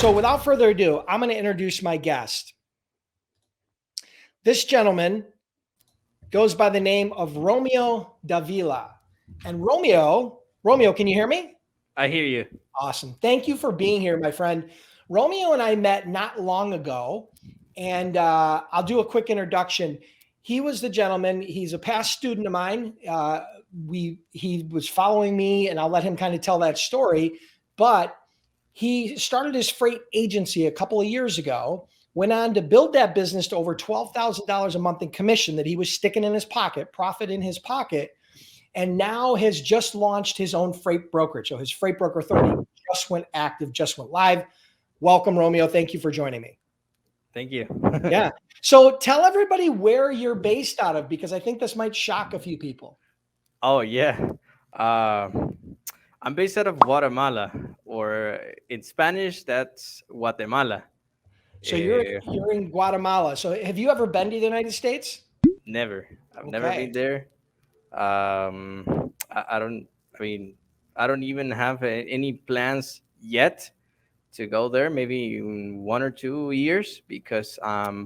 So without further ado, I'm going to introduce my guest. This gentleman goes by the name of Romeo Davila. And Romeo, can you hear me? I hear you. Awesome. Thank you for being here, my friend. Romeo and I met not long ago, and I'll do a quick introduction. He was the gentleman. He's a past student of mine. He was following me, and I'll let him kind of tell that story. But he started his freight agency a couple of years ago, went on to build that business to over $12,000 a month in commission that he was sticking in his pocket, profit in his pocket, and now has just launched his own freight brokerage. So his Freight Broker Authority just went active, just went live. Welcome, Romeo. Thank you for joining me. Thank you. Yeah. So tell everybody where you're based out of, because I think this might shock a few people. Oh, yeah. I'm based out of Guatemala, or in Spanish, that's Guatemala. So you're in Guatemala. So have you ever been to the United States? Never. I've never been there. I don't. I mean, I don't even have any plans yet to go there. Maybe in 1 or 2 years, because uh,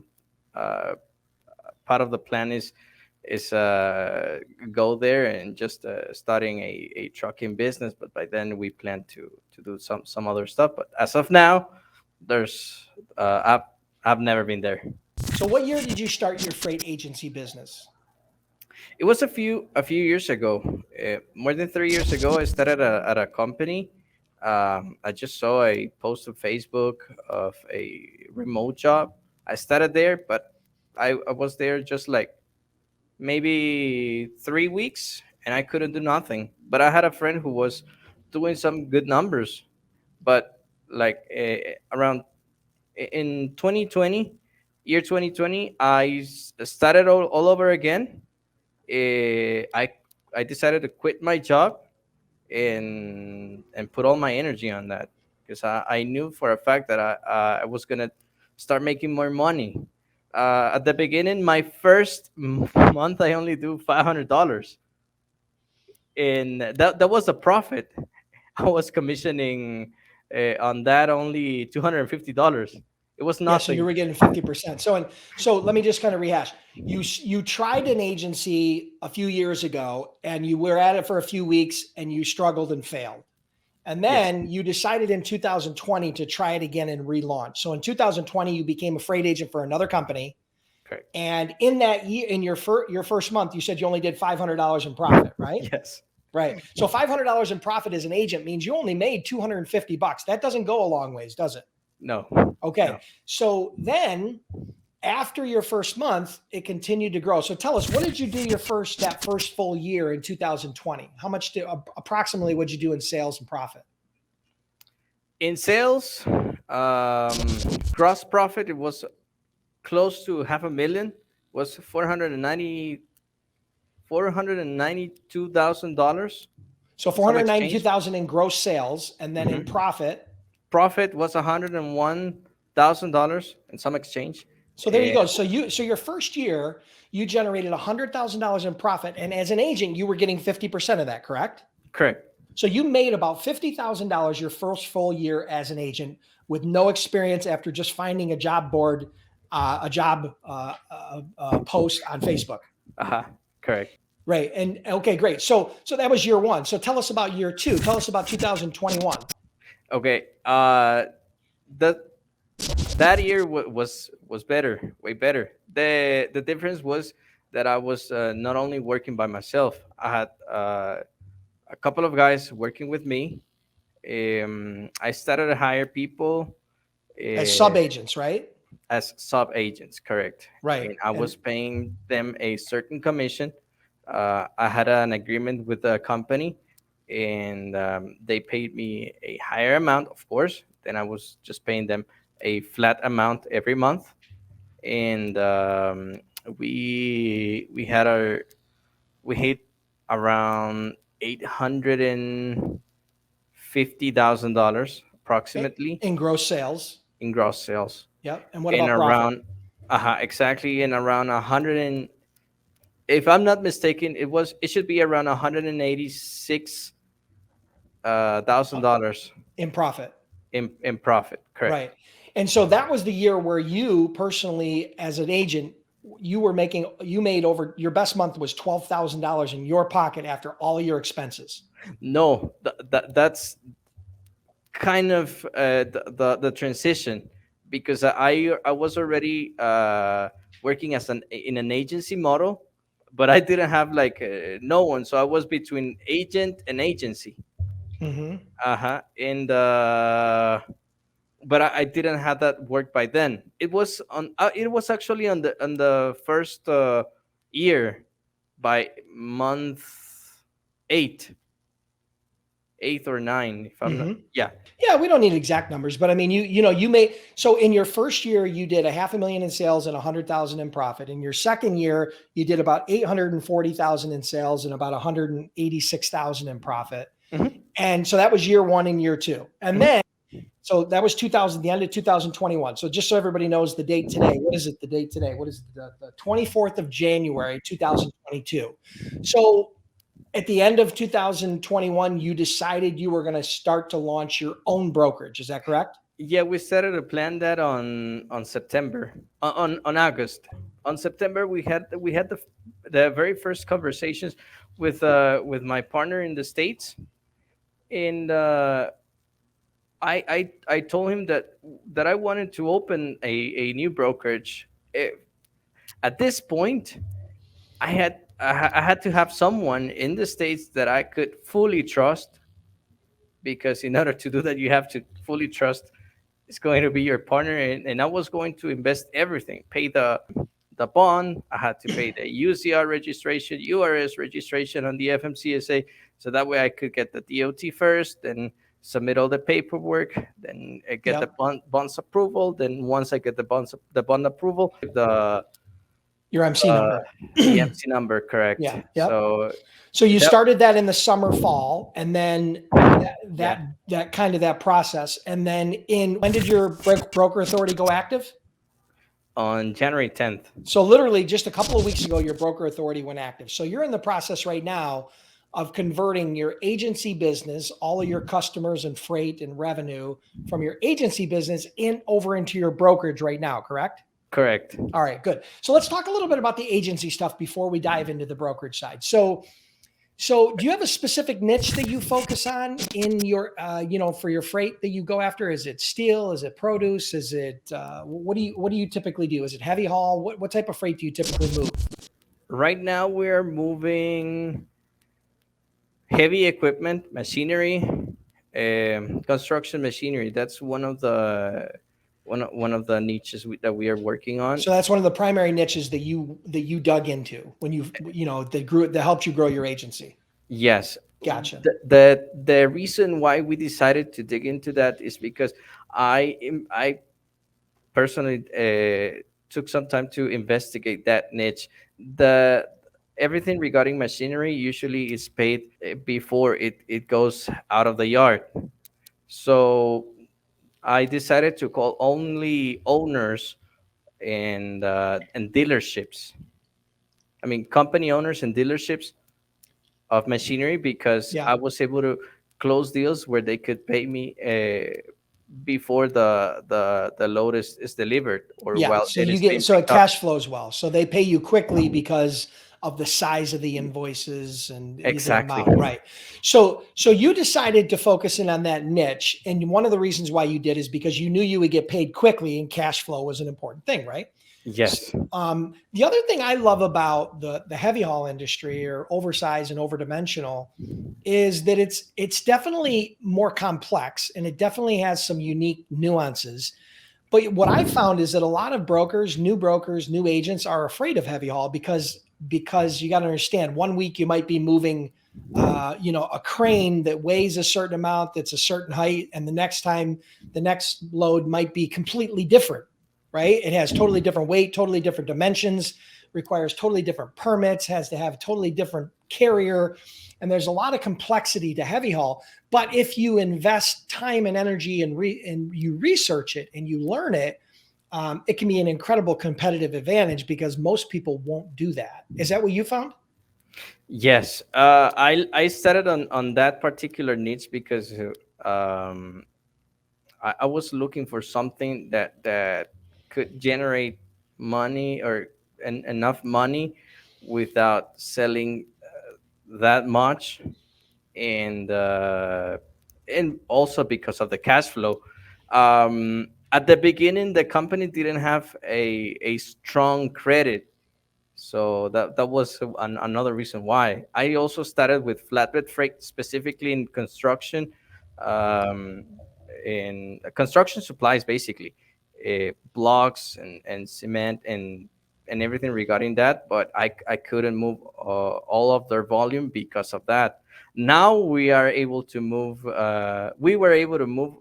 part of the plan is go there and just starting a trucking business. But by then we plan to do some other stuff. But as of now, there's I've never been there. So what year did you start your freight agency business? It was a few years ago, more than 3 years ago. I started at a company. I just saw a post on Facebook of a remote job. I started there, but I was there just like maybe 3 weeks, and I couldn't do nothing. But I had a friend who was doing some good numbers. But like around in 2020, year 2020, started all over again. I decided to quit my job and put all my energy on that, because I knew for a fact that I was gonna start making more money. At the beginning, my first month, I only do $500, and that was a profit. I was commissioning on that only $250. It was Yeah, so you nothing. were getting 50%. So let me just kind of rehash. You tried an agency a few years ago, and you were at it for a few weeks, and you struggled and failed. And Yes, then you decided in 2020 to try it again and relaunch. So in 2020, you became a freight agent for another company. correct. And in that year, in your first month, you said you only did $500 in profit, right? Yes. Right. So $500 in profit as an agent means you only made $250. That doesn't go a long ways, does it? No. Okay. No. So then after your first month, it continued to grow. So tell us, what did you do that first full year in 2020? How much approximately would you do in sales and profit? In sales, gross profit, it was close to half a million. Was 492,000 dollars. So Some exchange. 492,000 in gross sales, and then in Hmm. profit. Profit was $101,000 and some exchange. So there you go. So your first year, you generated $100,000 in profit, and as an agent, you were getting 50% of that, correct? Correct. So you made about $50,000 your first full year as an agent with no experience after just finding a job board, a job post on Facebook. Correct. Right. And okay, great. So that was year one. So tell us about year two. Tell us about 2021. Okay. That that year was better, way better. The difference was that I was not only working by myself. I had a couple of guys working with me. I started to hire people As sub uh, agents, right? as sub agents, correct? Right. And I And was paying them a certain commission. I had an agreement with the company, and they paid me a higher amount, of course. Then I was just paying them a flat amount every month, and we had our we hit around $850,000 approximately in gross sales. in gross sales, Yep. And what and about profit? around exactly, and around 100 and, if I'm not mistaken, it should be around $186,000 In profit. in profit. Correct. Right. And so that was the year where you personally, as an agent, you made over your best month was $12,000 in your pocket after all your expenses. No, that's kind of the transition, because I was already working as an in an agency model, but I didn't have like no one, so I was between agent and agency. Mm-hmm. And but I didn't have that work by then. It was actually on the first year, by month eight, eighth or nine, if I'm not. Mm-hmm. Yeah. Yeah, we don't need exact numbers, but I mean, you made, so in your first year you did a 500,000 in sales and 100,000 in profit. In your second year, you did about 840,000 in sales and about 186,000 in profit. Hmm. And so that was year one and year two. And Hmm. then, so that was the end of 2021. So just so everybody knows the date today, what is it? The date today? What is it? The 24th of January, 2022. So at the end of 2021, you decided you were going to start to launch your own brokerage. Is that correct? Yeah, we started to plan that on September, on August. On September, we had the very first conversations with my partner in the States, and I told him that I wanted to open a new brokerage. At this point, I had to have someone in the States that I could fully trust, because in order to do that, you have to fully trust it's going to be your partner. And I was going to invest everything, pay the bond. I had to pay the UCR registration, URS registration on the FMCSA, so that way I could get the DOT first, then submit all the paperwork, then get the Yep. bonds approval. Then once I get the bond approval, Your MC number. the MC number, correct. Yeah. Yep. So So you that, started that in the summer, fall, and then yeah, that kind of that process. And then when did your broker authority go active? on January 10th. So literally just a couple of weeks ago, your broker authority went active. So you're in the process right now of converting your agency business, all of your customers and freight and revenue from your agency business over into your brokerage right now, correct? Correct. All right, good. So let's talk a little bit about the agency stuff before we dive into the brokerage side. So do you have a specific niche that you focus on in your, for your freight that you go after? Is it steel? Is it produce? Is it, what do you typically do? Is it heavy haul? What type of freight do you typically move? Right now, we're moving heavy equipment, machinery, construction machinery. That's one of the niches that we are working on. So that's one of the primary niches that you dug into when that helped you grow your agency. Yes. Gotcha. The reason why we decided to dig into that is because I personally took some time to investigate that niche. The Everything regarding machinery usually is paid before it goes out of the yard. So I decided to call only owners and dealerships. I mean, company owners and dealerships of machinery, because Yeah. I was able to close deals where they could pay me before the load is delivered, or Yeah. while So it you is get, being so it picked up. cash flows well. So they pay you quickly because of the size of the invoices and the Exactly. amount, right? So you decided to focus in on that niche. And one of the reasons why you did is because you knew you would get paid quickly and cash flow was an important thing, right? Yes. The other thing I love about the heavy haul industry, or oversized and overdimensional, is that it's definitely more complex and it definitely has some unique nuances. But what I found is that a lot of brokers, new agents are afraid of heavy haul because you got to understand, one week you might be moving a crane that weighs a certain amount, that's a certain height, and the next load might be completely different, right? It has totally different weight, totally different dimensions, requires totally different permits, has to have totally different carrier, and there's a lot of complexity to heavy haul. But if you invest time and energy and you research it and you learn it, it can be an incredible competitive advantage because most people won't do that. Is that what you found? Yes. I started on that particular niche because um, I was looking for something that could generate money or enough money without selling that much, and also because of the cash flow. At the beginning, the company didn't have a strong credit, so that was another reason why. I also started with flatbed freight, specifically in construction, um, in construction supplies, basically, blocks and cement and everything regarding that. But I couldn't move all of their volume because of that. Now we are able to move. We were able to move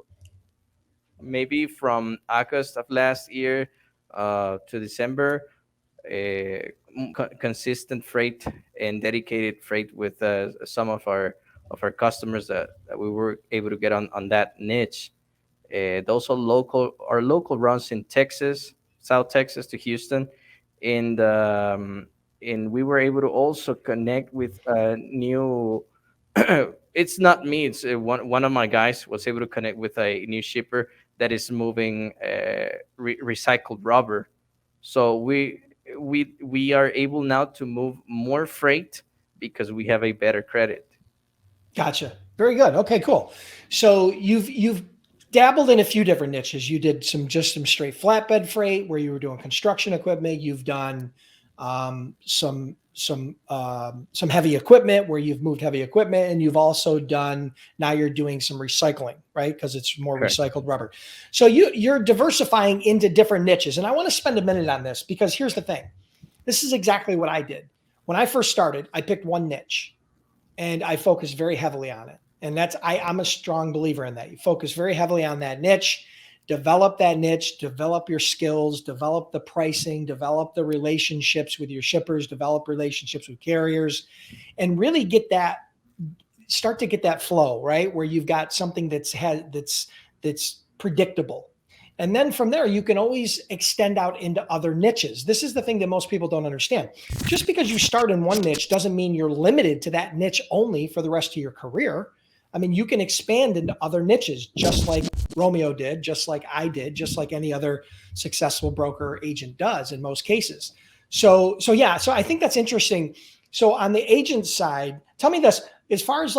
maybe from August of last year to December, consistent freight and dedicated freight with some of our customers that we were able to get on that niche. Those are local runs in Texas, South Texas to Houston, and and we were able to also connect with new. It's not me. It's one of my guys was able to connect with a new shipper that is moving recycled rubber. So we are able now to move more freight because we have a better credit. Gotcha. Very good. Okay, cool. So you've dabbled in a few different niches. You did some straight flatbed freight where you were doing construction equipment. You've done some heavy equipment where you've moved heavy equipment, and you've also done, now you're doing some recycling, right? Because it's more Correct. recycled rubber. So you're diversifying into different niches, and I want to spend a minute on this because here's the thing. This is exactly what I did when I first started. I picked one niche and I focused very heavily on it. And I'm a strong believer in that. You focus very heavily on that niche, develop that niche, develop your skills, develop the pricing, develop the relationships with your shippers, develop relationships with carriers, and really start to get that flow, right? Where you've got something that's predictable. And then from there, you can always extend out into other niches. This is the thing that most people don't understand. Just because you start in one niche doesn't mean you're limited to that niche only for the rest of your career. I mean, you can expand into other niches, just like Romeo did, just like I did, just like any other successful broker or agent does in most cases. So I think that's interesting. So on the agent side, tell me this, as far as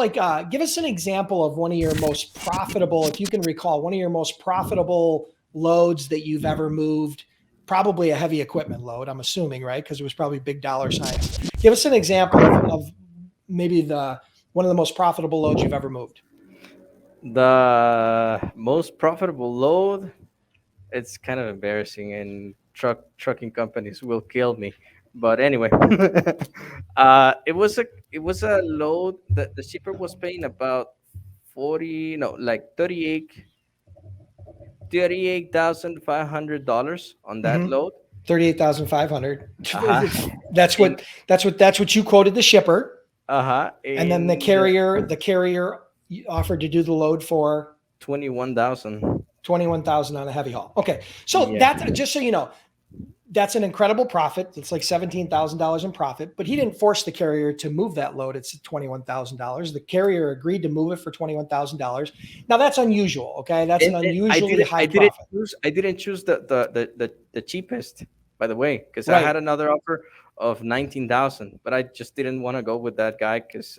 give us an example of one of your most profitable, if you can recall, one of your most profitable loads that you've ever moved. Probably a heavy equipment load, I'm assuming, right? Because it was probably big dollar signs. Give us an example of maybe one of the most profitable loads you've ever moved. The most profitable load, it's kind of embarrassing, and trucking companies will kill me. But anyway, it was a load that the shipper was paying about 40, no, like 38,500 on that load. 38,500. Uh-huh. That's And what you quoted the shipper. uh-huh. And then the carrier offered to do the load for 21,000. 21,000 on a heavy haul. Okay. So Yeah. that's, just so you know, that's an incredible profit. It's like $17,000 in profit, but he didn't force the carrier to move that load. It's $21,000. The carrier agreed to move it for $21,000. Now that's unusual. Okay. That's an unusually high profit. I didn't choose the cheapest, by the way, because I Right. had another offer of 19,000, but I just didn't want to go with that guy because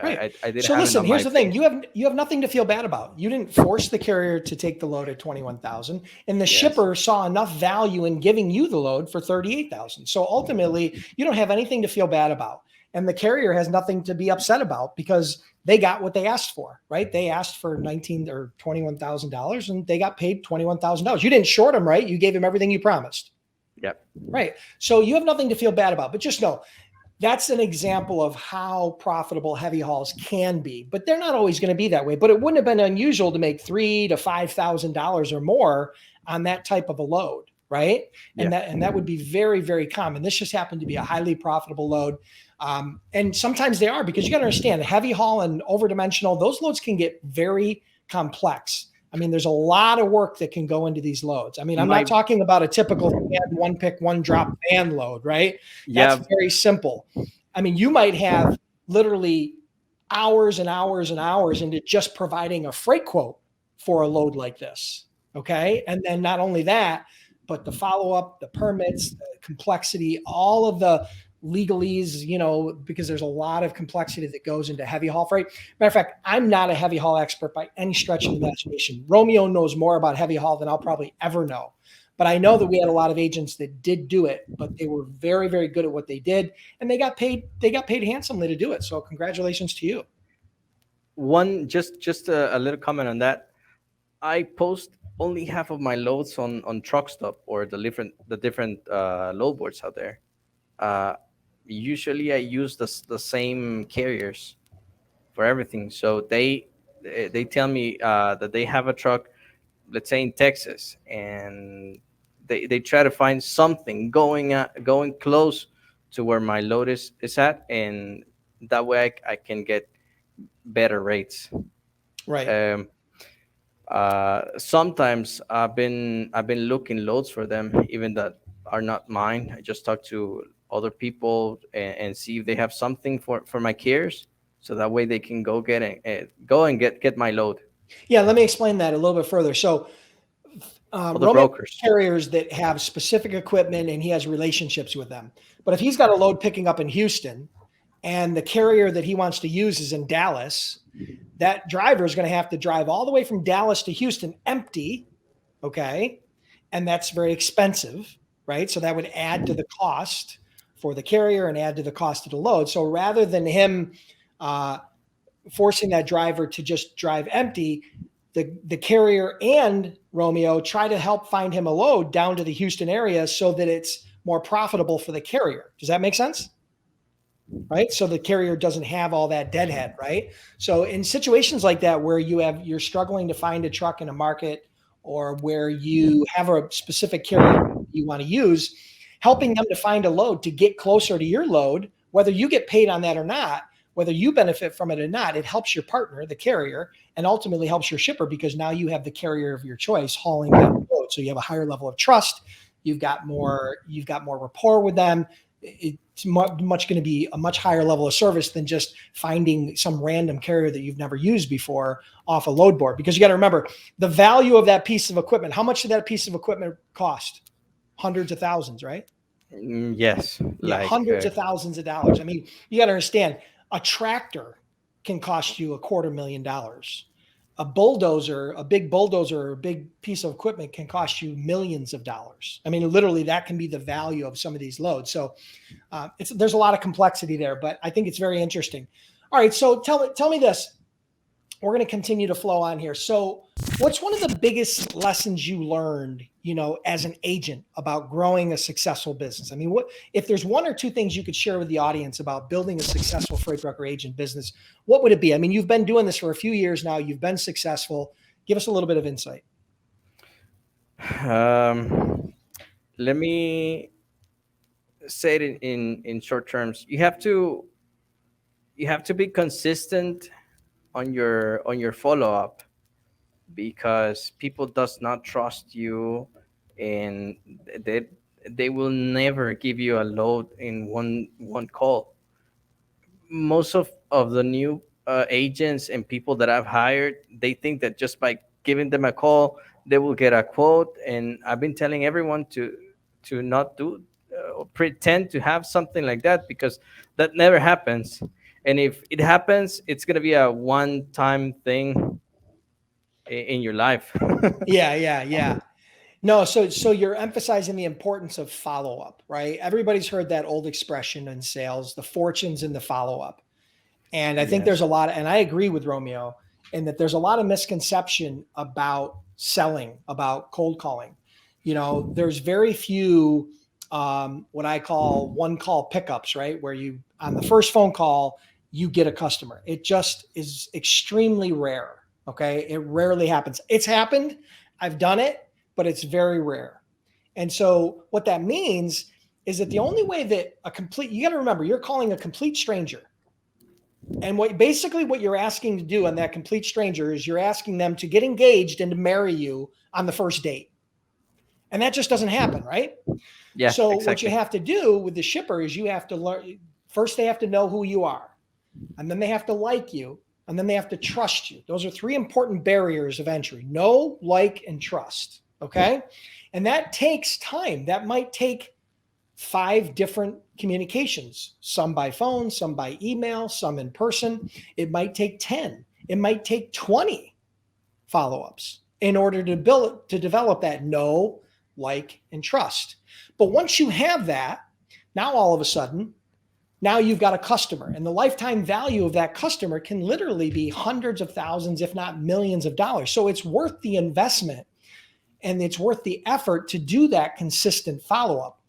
Right. I didn't So have it listen, on here's my the thing. face. You have nothing to feel bad about. You didn't force the carrier to take the load at 21,000, and the Yes. shipper saw enough value in giving you the load for 38,000. So ultimately, you don't have anything to feel bad about. And the carrier has nothing to be upset about because they got what they asked for, right? They asked for $19,000 or $21,000 and they got paid $21,000. You didn't short them, right? You gave them everything you promised. Yep. Right. So you have nothing to feel bad about, but just know that's an example of how profitable heavy hauls can be, but they're not always going to be that way. But it wouldn't have been unusual to make $3,000 to $5,000 or more on that type of a load, right? Yeah. And that would be very, very common. This just happened to be a highly profitable load. And sometimes they are, because you got to understand, heavy haul and overdimensional, those loads can get very complex. I mean, there's a lot of work that can go into these loads. I mean, I'm not talking about a typical one pick, one drop van load, right? Yeah. That's very simple. I mean, you might have literally hours and hours and hours into just providing a freight quote for a load like this. Okay. And then not only that, but the follow up, the permits, the complexity, all of the legalese, because there's a lot of complexity that goes into heavy haul freight. Matter of fact, I'm not a heavy haul expert by any stretch of the imagination. Romeo knows more about heavy haul than I'll probably ever know. But I know that we had a lot of agents that did do it, but they were very, very good at what they did, and they got paid handsomely to do it. So congratulations to you. Just a little comment on that. I post only half of my loads on Truck Stop or the different load boards out there. Uh, Usually I use the same carriers for everything. So they tell me that they have a truck, let's say in Texas, and they try to find something going close to where my load is at, and that way I can get better rates. Right. Sometimes I've been looking loads for them, even that are not mine. I just talk to other people and see if they have something for my carriers, so that way they can go and get my load. Yeah, let me explain that a little bit further. So Or the Romeo brokers. carriers that have specific equipment and he has relationships with them. But if he's got a load picking up in Houston and the carrier that he wants to use is in Dallas, that driver is going to have to drive all the way from Dallas to Houston empty. Okay. And that's very expensive, right? So that would add to the cost for the carrier and add to the cost of the load. So rather than him forcing that driver to just drive empty, the carrier and Romeo try to help find him a load down to the Houston area so that it's more profitable for the carrier. Does that make sense? Right. So the carrier doesn't have all that deadhead. Right. So in situations like that, where you're struggling to find a truck in a market, or where you have a specific carrier you want to use, helping them to find a load to get closer to your load, whether you get paid on that or not, whether you benefit from it or not, it helps your partner, the carrier, and ultimately helps your shipper, because now you have the carrier of your choice hauling that load. So you have a higher level of trust. You've got more rapport with them. It's much going to be a much higher level of service than just finding some random carrier that you've never used before off a load board. Because you got to remember the value of that piece of equipment. How much did that piece of equipment cost? Hundreds of thousands, right? Yes. Yeah, hundreds of thousands of dollars. I mean, you got to understand, a tractor can cost you $250,000. A bulldozer, a big bulldozer, or a big piece of equipment can cost you millions of dollars. I mean, literally, that can be the value of some of these loads. So there's a lot of complexity there, but I think it's very interesting. All right, so tell me this. We're going to continue to flow on here. So what's one of the biggest lessons you learned, as an agent about growing a successful business? I mean, if there's one or two things you could share with the audience about building a successful freight broker agent business, what would it be? I mean, you've been doing this for a few years now. You've been successful. Give us a little bit of insight. Let me say it in short terms. You have to be consistent on your follow-up, because people does not trust you, and they will never give you a load in one call. Most of the new agents and people that I've hired, they think that just by giving them a call they will get a quote, and I've been telling everyone to not do pretend to have something like that, because that never happens. And if it happens, it's going to be a one-time thing in your life. Yeah. No, so you're emphasizing the importance of follow-up, right? Everybody's heard that old expression in sales, the fortunes in the follow-up. And I think there's a Yes. lot, and I agree with Romeo in that there's a lot of misconception about selling, about cold calling. There's very few what I call one call pickups, right? Where you, on the first phone call, you get a customer. It just is extremely rare. Okay. It rarely happens. It's happened. I've done it, but it's very rare. And so what that means is that the only way that you got to remember, you're calling a complete stranger. And what you're asking to do on that complete stranger is you're asking them to get engaged and to marry you on the first date. And that just doesn't happen, right? Yeah, So exactly. what you have to do with the shipper is you have to learn, first they have to know who you are, and then they have to like you, and then they have to trust you. Those are 3 important barriers of entry: know, like, and trust. Okay. And that takes time. That might take 5 different communications, some by phone, some by email, some in person. It might take 10. It might take 20 follow-ups in order to develop that know, like, and trust. But once you have that, now all of a sudden, now you've got a customer, and the lifetime value of that customer can literally be hundreds of thousands, if not millions of dollars. So it's worth the investment and it's worth the effort to do that consistent follow-up.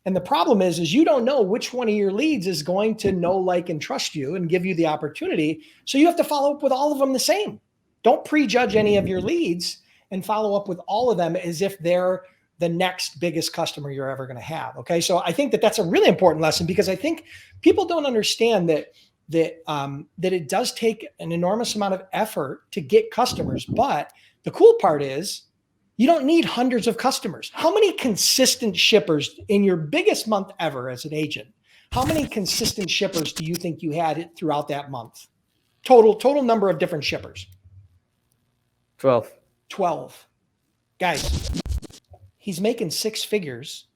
And the problem is you don't know which one of your leads is going to know, like, and trust you and give you the opportunity. So you have to follow up with all of them the same. Don't prejudge any of your leads and follow up with all of them as if they're the next biggest customer you're ever going to have. Okay. So I think that that's a really important lesson, because I think people don't understand that it does take an enormous amount of effort to get customers. But the cool part is you don't need hundreds of customers. How many consistent shippers in your biggest month ever as an agent? How many consistent shippers do you think you had throughout that month? Total number of different shippers. 12. 12. Guys, he's making 6 figures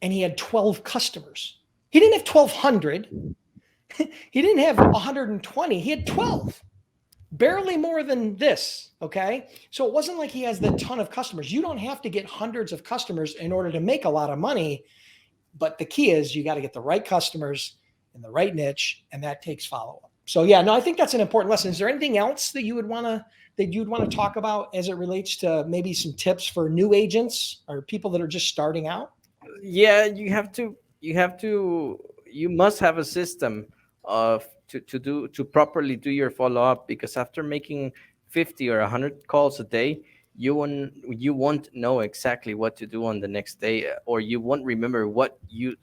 and he had 12 customers. He didn't have 1,200. He didn't have 120. He had 12. Barely more than this. Okay. So it wasn't like he has the ton of customers. You don't have to get hundreds of customers in order to make a lot of money. But the key is you got to get the right customers in the right niche, and that takes follow-up. So yeah, no, I think that's an important lesson. Is there anything else that you'd want to talk about as it relates to maybe some tips for new agents or people that are just starting out? Yeah, you must have a system of to properly do your follow-up, because after making 50 or 100 calls a day, you won't know exactly what to do on the next day, or you won't remember what you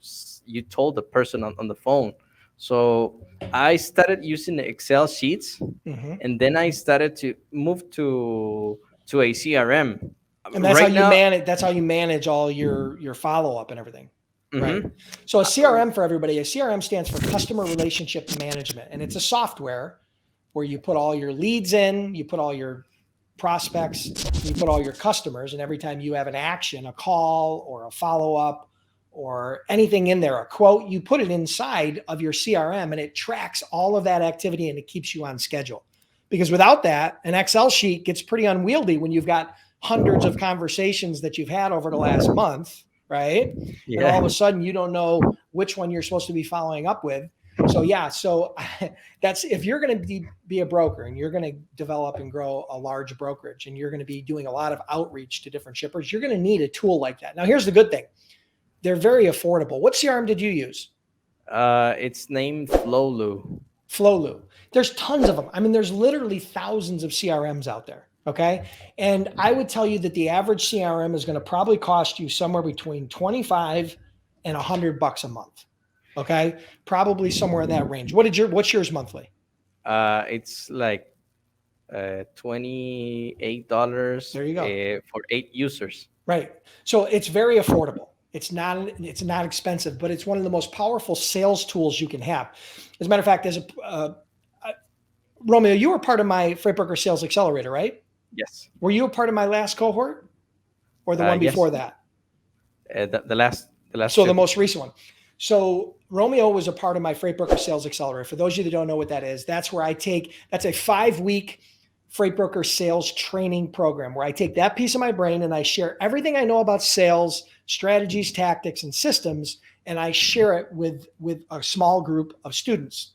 told the person on the phone. So I started using the Excel sheets, and then I started to move to a CRM. And that's how you manage all your follow-up and everything. Right. So a CRM, for everybody, a CRM stands for Customer Relationship Management. And it's a software where you put all your leads in, you put all your prospects, you put all your customers, and every time you have an action, a call or a follow-up or anything in there, a quote, you put it inside of your CRM, and it tracks all of that activity and it keeps you on schedule. Because without that, an Excel sheet gets pretty unwieldy when you've got hundreds of conversations that you've had over the last month. Right. Yeah. And all of a sudden you don't know which one you're supposed to be following up with. So yeah, so that's, if you're going to be a broker and you're going to develop and grow a large brokerage and you're going to be doing a lot of outreach to different shippers, you're going to need a tool like that. Now, here's the good thing. They're very affordable. What CRM did you use? It's named Flowloo. There's tons of them. I mean, there's literally thousands of CRMs out there. Okay. And I would tell you that the average CRM is going to probably cost you somewhere between $25 and $100 a month. Okay. Probably somewhere in that range. What's yours monthly? It's like $28. There you go. For 8 users. Right. So it's very affordable. It's not expensive, but it's one of the most powerful sales tools you can have. As a matter of fact, Romeo, you were part of my Freight Broker Sales Accelerator, right? Yes. Were you a part of my last cohort or the one before that? The last. So the most recent one. So Romeo was a part of my Freight Broker Sales Accelerator. For those of you that don't know what that is, that's where that's a 5-week Freight Broker sales training program where I take that piece of my brain and I share everything I know about sales, strategies, tactics, and systems, and I share it with a small group of students.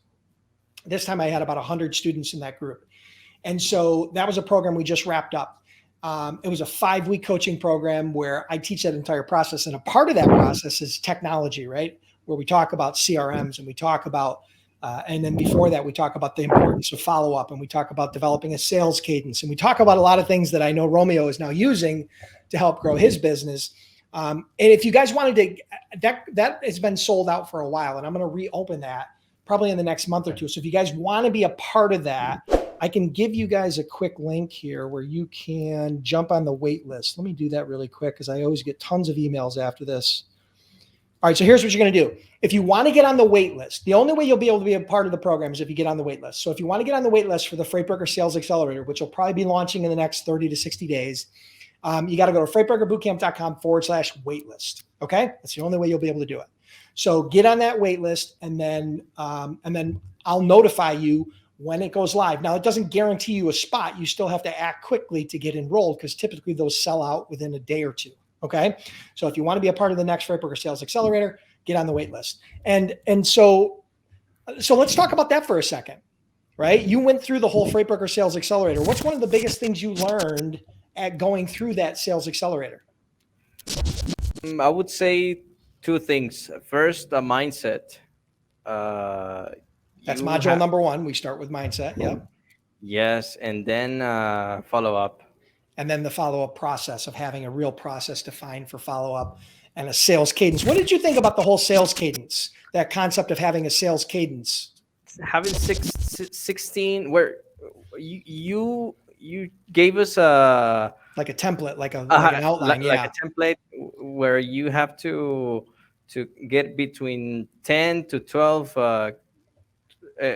This time I had about 100 students in that group. And so that was a program we just wrapped up. It was a 5-week coaching program where I teach that entire process. And a part of that process is technology, right? Where we talk about CRMs and we talk about, and then before that, we talk about the importance of follow-up, and we talk about developing a sales cadence. And we talk about a lot of things that I know Romeo is now using to help grow his business. And if you guys wanted to, that has been sold out for a while, and I'm going to reopen that probably in the next month or two. So if you guys want to be a part of that, I can give you guys a quick link here where you can jump on the wait list. Let me do that really quick because I always get tons of emails after this. All right, so here's what you're going to do. If you want to get on the wait list, the only way you'll be able to be a part of the program is if you get on the wait list. So if you want to get on the wait list for the Freight Broker Sales Accelerator, which will probably be launching in the next 30 to 60 days, you got to go to freightbrokerbootcamp.com/waitlist. Okay, that's the only way you'll be able to do it. So get on that wait list, and then I'll notify you when it goes live. Now, it doesn't guarantee you a spot. You still have to act quickly to get enrolled because typically those sell out within a day or two. Okay. So if you want to be a part of the next Freight Broker Sales Accelerator, get on the wait list. And so let's talk about that for a second, right? You went through the whole Freight Broker Sales Accelerator. What's one of the biggest things you learned at going through that sales accelerator? I would say two things. First, the mindset. That's module number one. We start with mindset. Yep. Yes. And then follow up. And then the follow-up process of having a real process defined for follow-up and a sales cadence. What did you think about the whole sales cadence, that concept of having a sales cadence? Having 16, where you gave us a template, like an outline, like a template where you have to get between 10 to 12.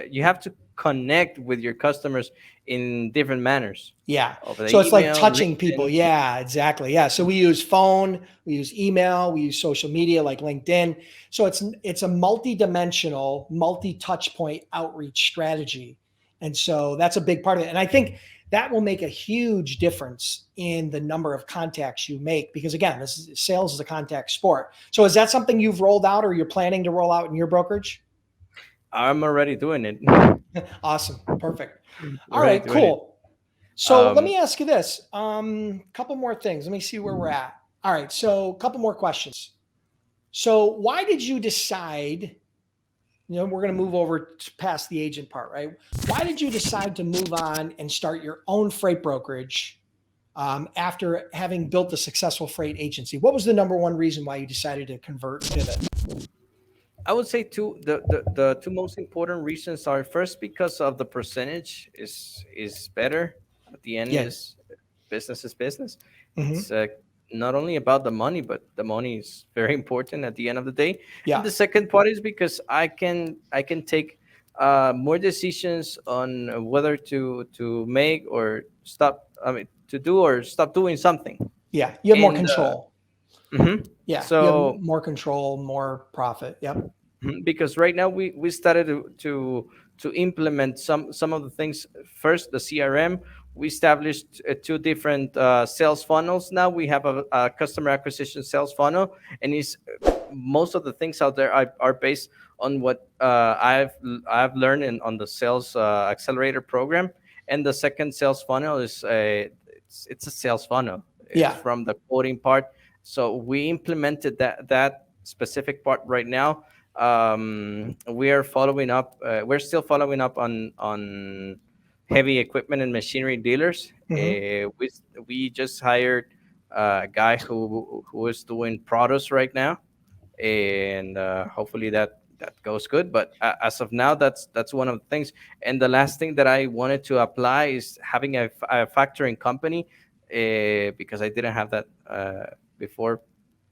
You have to connect with your customers in different manners. Yeah. So it's like touching people. Yeah, exactly. Yeah. So we use phone, we use email, we use social media like LinkedIn. So it's a multi-dimensional, multi-touch point outreach strategy. And so that's a big part of it. And I think that will make a huge difference in the number of contacts you make, because again, sales is a contact sport. So is that something you've rolled out or you're planning to roll out in your brokerage? I'm already doing it. Awesome. Perfect. All right, cool. So let me ask you this. Couple more things. Let me see where we're at. All right. So a couple more questions. So why did you decide, we're going to move over past the agent part, right? Why did you decide to move on and start your own freight brokerage after having built a successful freight agency? What was the number one reason why you decided to convert, pivot? I would say the two most important reasons are, first, because of the percentage is better. At the end, is business. Mm-hmm. It's not only about the money, but the money is very important at the end of the day. Yeah. And the second part is because I can take more decisions on whether to make or stop. To do or stop doing something. Yeah, you have more control. Mm-hmm. Yeah. So you have more control, more profit. Yep. Because right now we started to implement some of the things. First, the CRM. We established two different sales funnels. Now we have a customer acquisition sales funnel, and most of the things out there are based on what I've learned on the sales accelerator program. And the second sales funnel is it's a sales funnel. It's from the quoting part. So we implemented that specific part right now. We are following up. We're still following up on heavy equipment and machinery dealers. Mm-hmm. We just hired a guy who is doing products right now, and hopefully that goes good. But as of now, that's one of the things. And the last thing that I wanted to apply is having a factoring company, because I didn't have that before.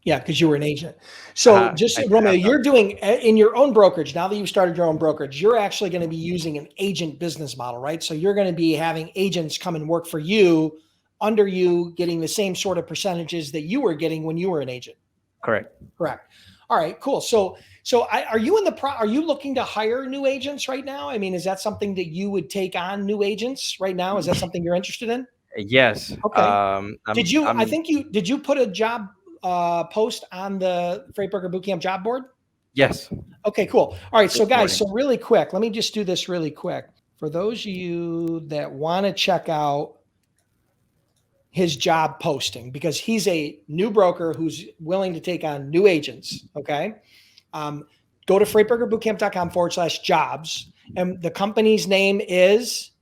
Yeah, because you were an agent. So Romeo, you're doing in your own brokerage, now that you've started your own brokerage, you're actually going to be using an agent business model, right? So you're going to be having agents come and work for you, under you, getting the same sort of percentages that you were getting when you were an agent. Correct. All right, cool. So are you are you looking to hire new agents right now? I mean, is that something that you would take on, new agents right now? Is that something you're interested in? Yes. Okay. Did you put a job post on the Freight Broker Bootcamp job board? Yes. Okay, cool. All right. So guys, so really quick, let me just do this really quick. For those of you that want to check out his job posting, because he's a new broker who's willing to take on new agents. Okay. Go to freightbrokerbootcamp.com/jobs. And the company's name is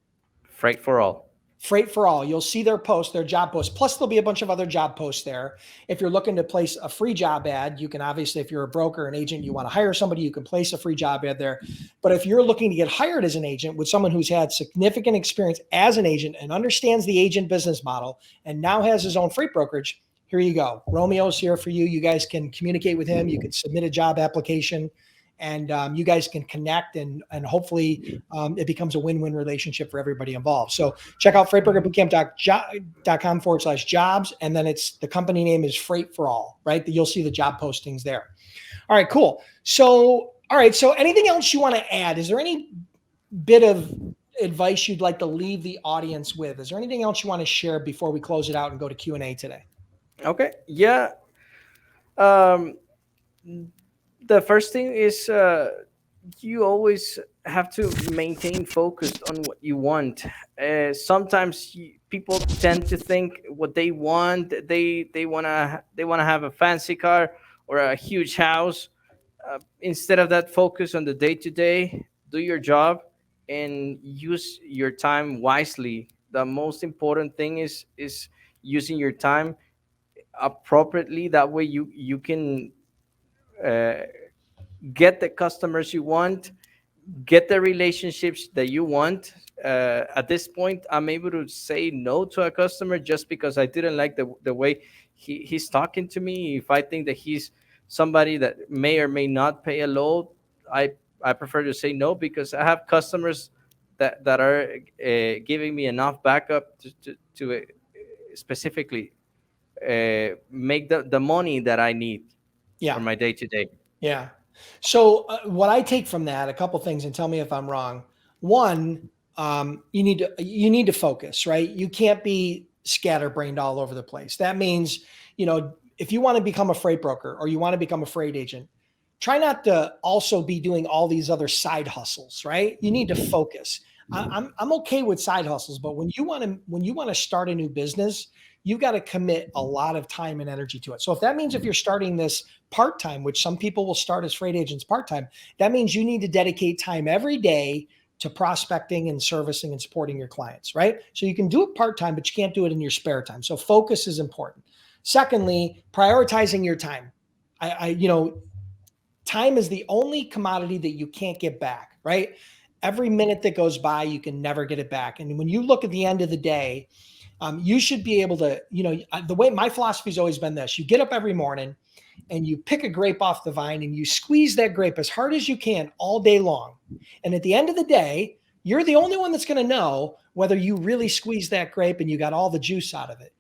Freight for All. Freight for All. You'll see their post, their job post. Plus, there'll be a bunch of other job posts there. If you're looking to place a free job ad, you can obviously, if you're a broker, an agent, you want to hire somebody, you can place a free job ad there. But if you're looking to get hired as an agent with someone who's had significant experience as an agent and understands the agent business model and now has his own freight brokerage, Here you go. Romeo's here for you. You guys can communicate with him. You can submit a job application, and you guys can connect, and hopefully it becomes a win-win relationship for everybody involved. So check out freightbrokerbootcamp.com/jobs, and then the company name is Freight for All, right? You'll see the job postings there. All right, cool. So, all right. So anything else you want to add? Is there any bit of advice you'd like to leave the audience with? Is there anything else you want to share before we close it out and go to Q&A today? Okay. Yeah. The first thing is you always have to maintain focus on what you want. Sometimes people tend to think what they want. They wanna have a fancy car or a huge house. Instead of that, focus on the day to day. Do your job and use your time wisely. The most important thing is using your time appropriately. That way you can get the customers you want, get the relationships that you want. At this point, I'm able to say no to a customer just because I didn't like the way he's talking to me. If I think that he's somebody that may or may not pay a load, I prefer to say no, because I have customers that are giving me enough backup to specifically make the money that I need for my day to day. Yeah. So what I take from that, a couple things, and tell me if I'm wrong. One, you need to focus, right? You can't be scatterbrained all over the place. That means, if you want to become a freight broker or you want to become a freight agent, try not to also be doing all these other side hustles, right? You need to focus. I'm okay with side hustles, but when you want to start a new business, you've got to commit a lot of time and energy to it. So if that means if you're starting this part-time, which some people will start as freight agents part-time, that means you need to dedicate time every day to prospecting and servicing and supporting your clients, right? So you can do it part-time, but you can't do it in your spare time. So focus is important. Secondly, prioritizing your time. Time is the only commodity that you can't get back, right? Every minute that goes by, you can never get it back. And when you look at the end of the day, you should be able to, the way my philosophy has always been this: you get up every morning and you pick a grape off the vine and you squeeze that grape as hard as you can all day long. And at the end of the day, you're the only one that's going to know whether you really squeezed that grape and you got all the juice out of it,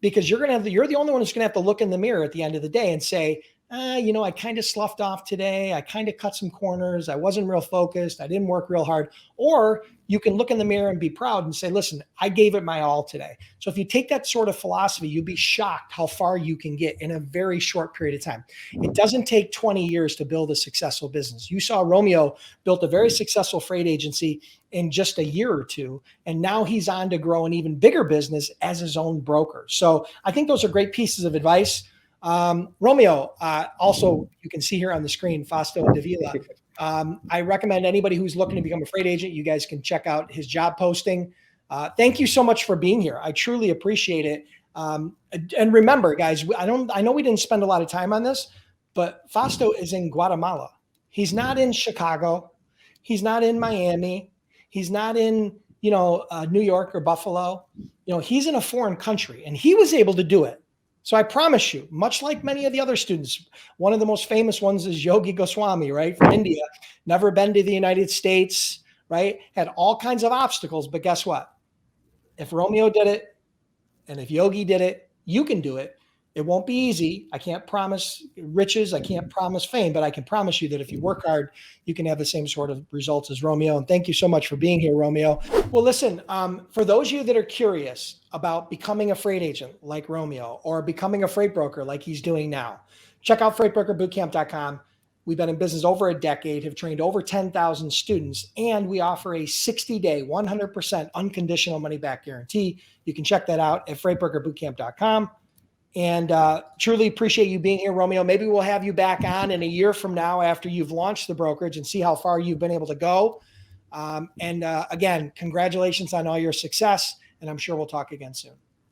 because you're the only one who's going to have to look in the mirror at the end of the day and say, I kind of sloughed off today. I kind of cut some corners. I wasn't real focused. I didn't work real hard. Or you can look in the mirror and be proud and say, listen, I gave it my all today. So if you take that sort of philosophy, you'll be shocked how far you can get in a very short period of time. It doesn't take 20 years to build a successful business. You saw Romeo built a very successful freight agency in just a year or two, and now he's on to grow an even bigger business as his own broker. So I think those are great pieces of advice. Romeo, also, you can see here on the screen, Fausto Davila. I recommend anybody who's looking to become a freight agent, you guys can check out his job posting. Thank you so much for being here. I truly appreciate it. And remember, guys, I know we didn't spend a lot of time on this, but Fausto is in Guatemala. He's not in Chicago. He's not in Miami. He's not in, New York or Buffalo. He's in a foreign country, and he was able to do it. So I promise you, much like many of the other students, one of the most famous ones is Yogi Goswami, right, from India, never been to the United States, right, had all kinds of obstacles. But guess what? If Romeo did it, and if Yogi did it, you can do it. It won't be easy. I can't promise riches. I can't promise fame, but I can promise you that if you work hard, you can have the same sort of results as Romeo. And thank you so much for being here, Romeo. Well, listen, for those of you that are curious about becoming a freight agent like Romeo, or becoming a freight broker like he's doing now, check out freightbrokerbootcamp.com. We've been in business over a decade, have trained over 10,000 students, and we offer a 60-day, 100% unconditional money-back guarantee. You can check that out at freightbrokerbootcamp.com. And truly appreciate you being here, Romeo. Maybe we'll have you back on in a year from now after you've launched the brokerage and see how far you've been able to go. Again, congratulations on all your success, and I'm sure we'll talk again soon.